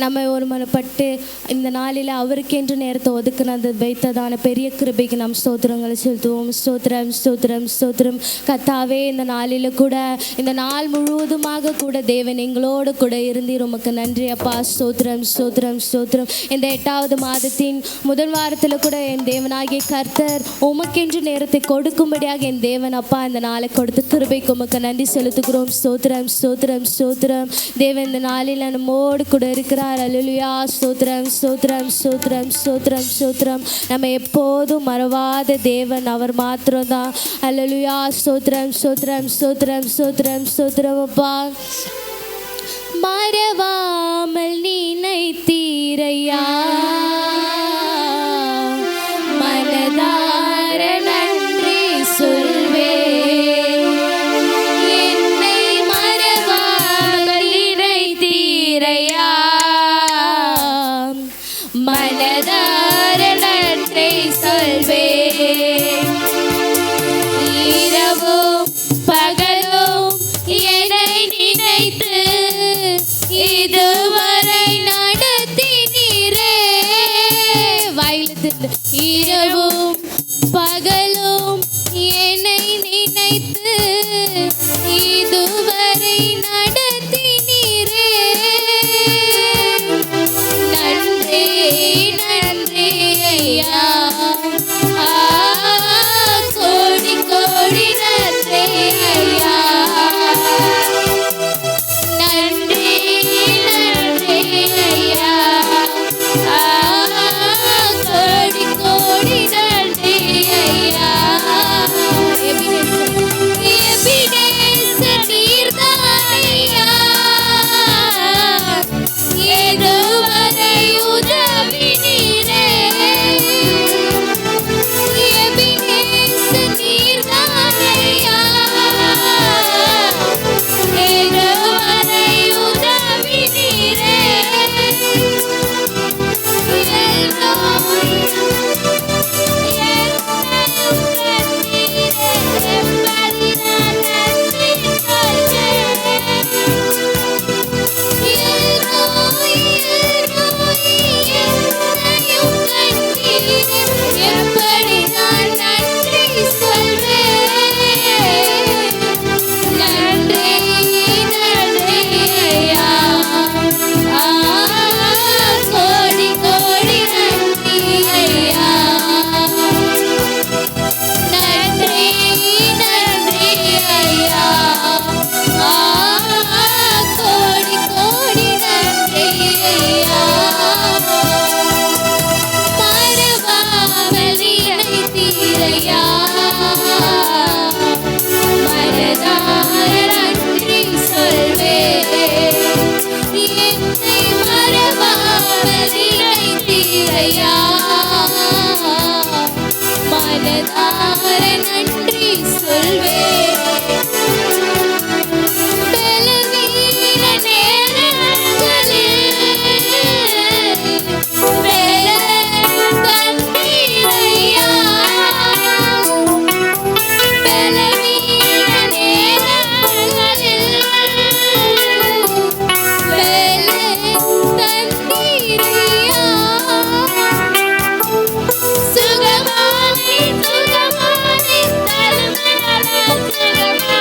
நம்ம ஒருமனப்பட்டு இந்த நாளில் அவருக்கென்று நேரத்தை ஒதுக்குனது வைத்ததான பெரிய கிருபைக்கு நாம் ஸ்தோத்திரங்களை செலுத்துவோம். ஸ்தோத்திரம் ஸ்தோத்திரம் ஸ்தோத்திரம். கர்த்தாவே, இந்த நாளில் கூட இந்த நாள் முழுவதுமாக கூட தேவன் எங்களோடு கூட இருந்தீர். உமக்கு நன்றி அப்பா. ஸ்தோத்திரம் ஸ்தோத்திரம் ஸ்தோத்திரம். இந்த 8வது மாதத்தின் முதல் வாரத்தில் கூட என் தேவனாகிய கர்த்தர் உமக்கென்று நேரத்தை கொடுக்கும்படியாக என் தேவன் அப்பா இந்த நாளை கொடுத்து கிருபைக்கு உமக்கு நன்றி செலுத்துகிறோம். ஸ்தோத்திரம் ஸ்தோத்திரம் ஸ்தோத்திரம். தேவன் இந்த நாளில் நம்மோடு கூட இருக்கிறார். அல்லேலூயா. ஸ்தோத்திரம் ஸ்தோத்திரம் ஸ்தோத்திரம் ஸ்தோத்திரம் ஸ்தோத்திரம். நம்ம எப்போதும் மறவாத தேவன் அவர் மாத்திரம்தான். அல்லேலூயா. ஸ்தோத்திரம் ஸ்தோத்திரம் ஸ்தோத்திரம் ஸ்தோத்திரம் ஸ்தோத்திரம் அப்பா. மறவாமல் நினைத்தீரையா, மனதார நன்றி சொல்வே. என்னை மறவாமல் நினைத்தீரையா, மனதார நன்றி சொல்வே. இரவும் பகலும் என்னை நினைத்து இதுவரை நடத்தினீரே. வாயிலிருந்து இரவும் பகலும் என்னை நினைத்து இதுவரை நடத்தினீரே. நன்றி நன்றி ஐயா, கோடி கோடி நன்றி ஐயா. நன்றி நன்றி ஐயா, கோடி கோடி நன்றி ஐயா. எபினேசர் நீர்தான் ஐயா, இதுவரை உதவினீரே. எபினேசர் நீர்தான் ஐயா, இதுவரை உதவினீரே. எப்படி நான் நன்றி சொல்வேன். நன்றி நன்றி ஐயா, கோடி கோடி நன்றி ஐயா. நன்றி நன்றி ஐயா, கோடி கோடி நன்றி ஐயா. மறவாமல் நினைத்தீரையா, மனதார நன்றி சொல்வேன். என்னை மறவாமல் நினைத்தீரையா, மனதார நன்றி சொல்வேன். பலவீன நேரங்களில் பலன் தந்தீரையா, பலவீன நேரங்களில் பலன் தந்தீரையா. சுகமானி சுகமானி தருமேல சுகமானி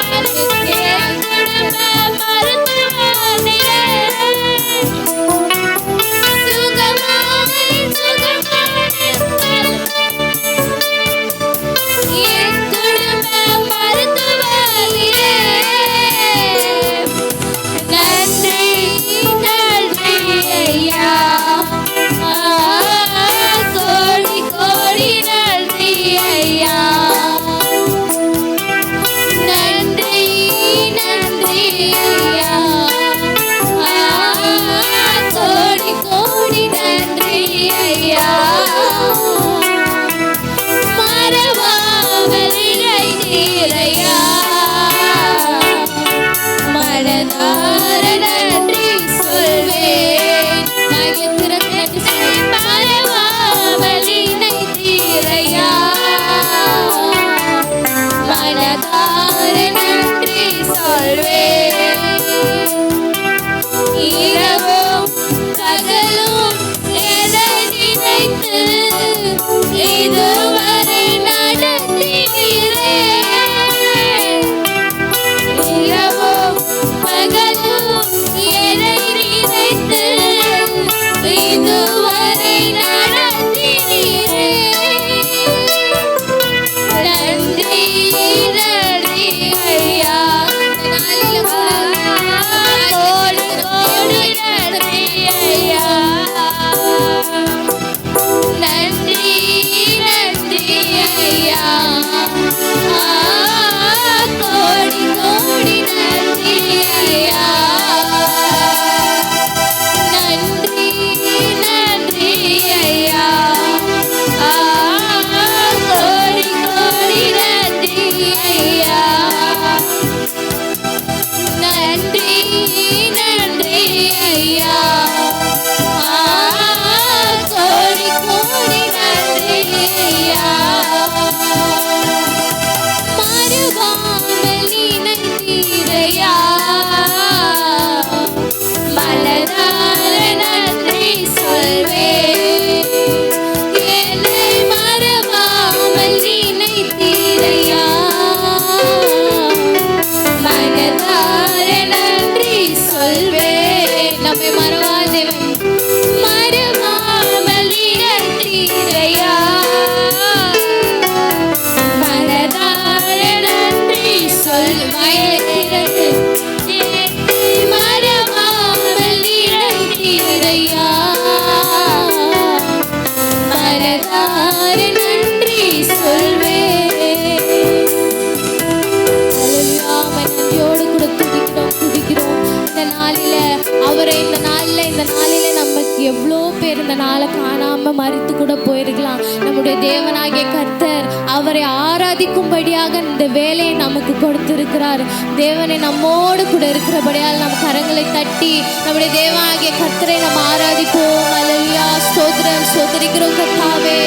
ஏசையா மனதார நன்றி சொல்வேன். நன்றியோடு கூட துதிக்கிறோம் இந்த நாளில அவரை. இந்த நாளில நமக்கு எவ்வளோ பேர் இந்த நாளை காணாம மறித்து கூட போயிருக்கலாம். நம்முடைய தேவனாகிய கர்த்தர் அவரை ஆராதிக்கும்படியாக இந்த வேலையை நமக்கு கொடுத்திருக்கிறார். தேவனை நம்மோடு கூட இருக்கிறபடியால் நம் கரங்களை தட்டி நம்முடைய தேவனாகிய கர்த்தரை நம்ம ஆராதிப்போம். அல்லேலூயா. ஸ்தோத்திரம். ஸ்தோத்திரிக்கிறோம் கர்த்தாவே.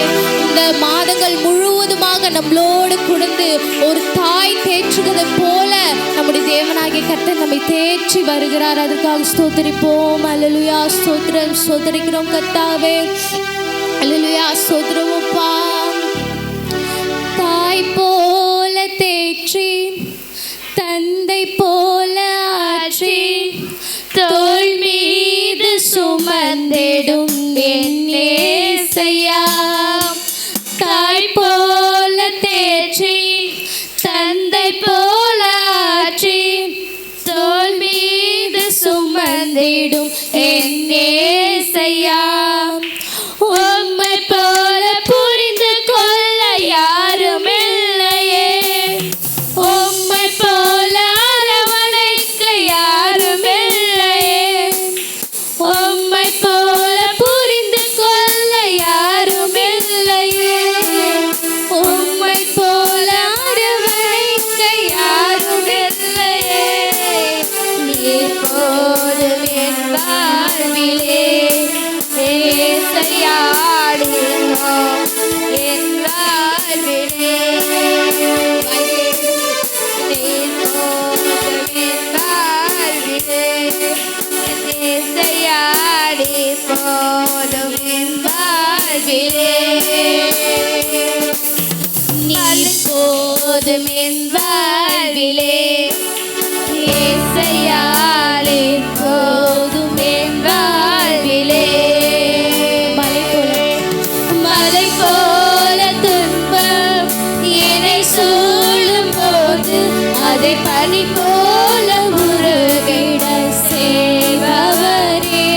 இந்த மாதங்கள் முழுவதுமாக நம்மளோடு குடந்து ஒரு தாய் தேற்றுவதை போல நம்முடைய தேவனாகிய கர்த்தர் நம்மை தேற்றி வருகிறார். அதற்காக ஸ்தோத்திரிப்போம். அல்லேலூயா. ஸ்தோத்திரம். ஸ்தோத்திரிக்கிறோம் கர்த்தாவே. அல்லேலூயா. ஸ்தோத்திரம் அப்பா. தாய் போல தேற்றி தந்தை போல ஆற்றி தோள் மீது சுமந்திடும் என் ஏசையா. தாய் போல தேற்றி தந்தை போல ஆற்றி தோள் மீது சுமந்திடும் என் ஏசையா. உம்மை போல புரிந்து கொள்ள யாரும் இல்லையே. உம்மை போல அரவணைக்க யாரும் இல்லையே. உம்மை போல புரிந்து கொள்ள யாரும் இல்லையே. உம்மை போல அரவணைக்க யாரும் இல்லையே. நீர் போதும் என் வாழ்விலே ஏசையா. என் வாழ்விலே நீர் போதும் என் வாழ்விலே ஏசையா. போதும் என் வாழ்விலே நீர் போதும் என் வாழ்விலே ஏசையா. போதும் என் வாழ்விலே மலை போல துன்பம் என்னை சூழும் போது அதை பனி போல உருகிட செய்பவரே.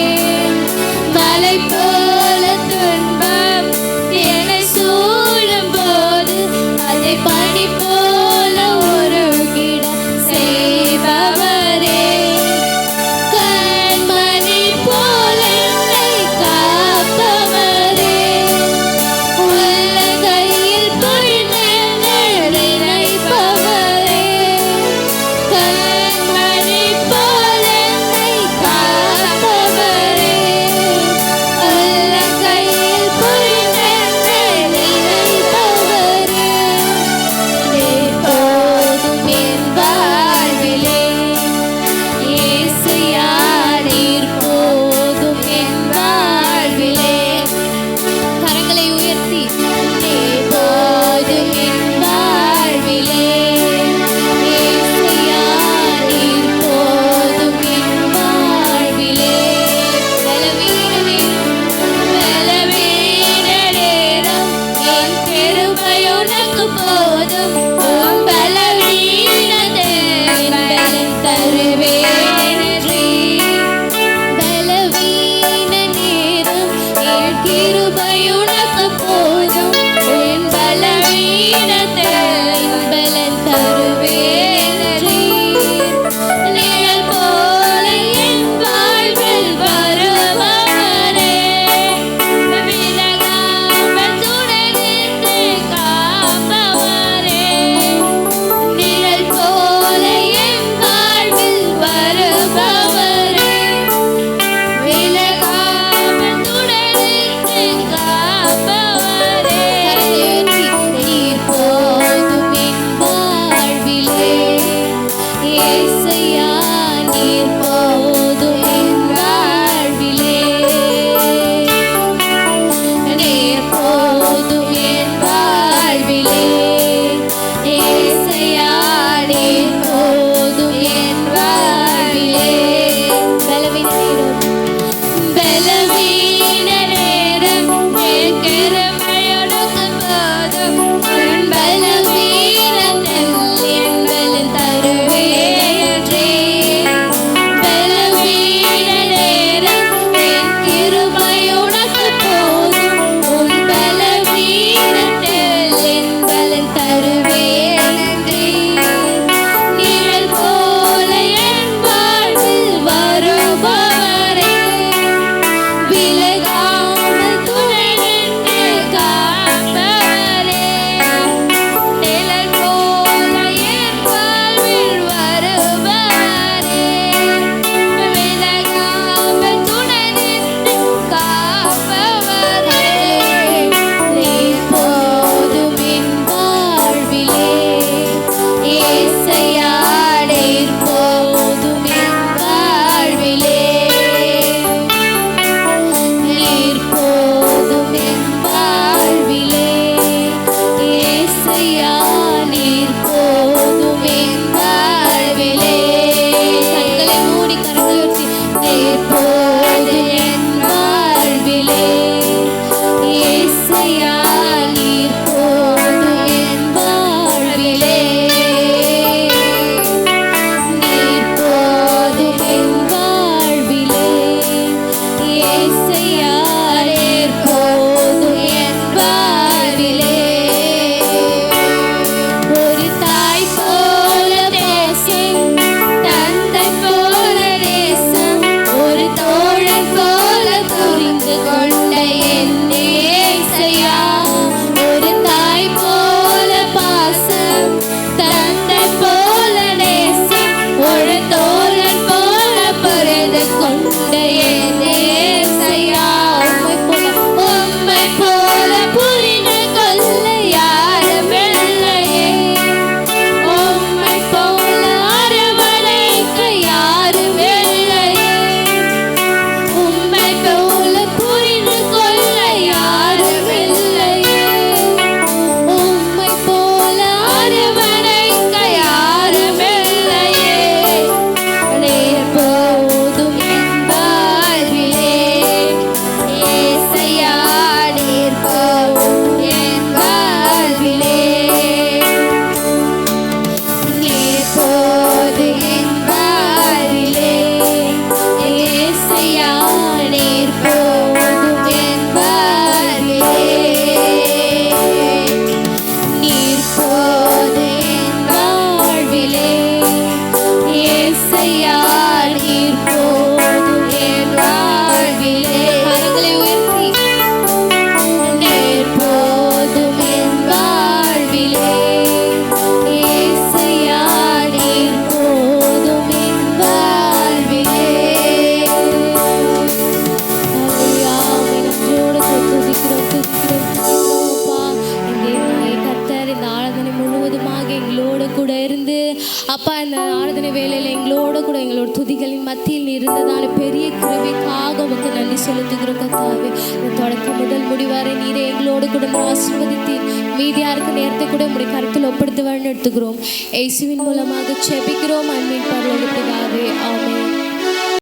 மலை போல துன்பம் என்னை சூழும் போது அதை பனி போல உருகிட செய்பவரே. தந்ததான பெரிய கிருபைக்காக உமக்கு நன்றி செலுத்துகிறோம் கர்த்தாவே. இந்த தொடக்கம் முதல் முடிவரை நீரே எங்களோடு கூட ஆசீர்வதித்தீர். மீதியா இருக்க நேரத்தை கூட உம்முடைய கருத்தில் ஒப்படுத்து வழி எடுத்துக்கிறோம். இயேசுவின் மூலமாக ஜெபிக்கிறோம் அன்பின் பரலோக பிதாவே. ஆமென்.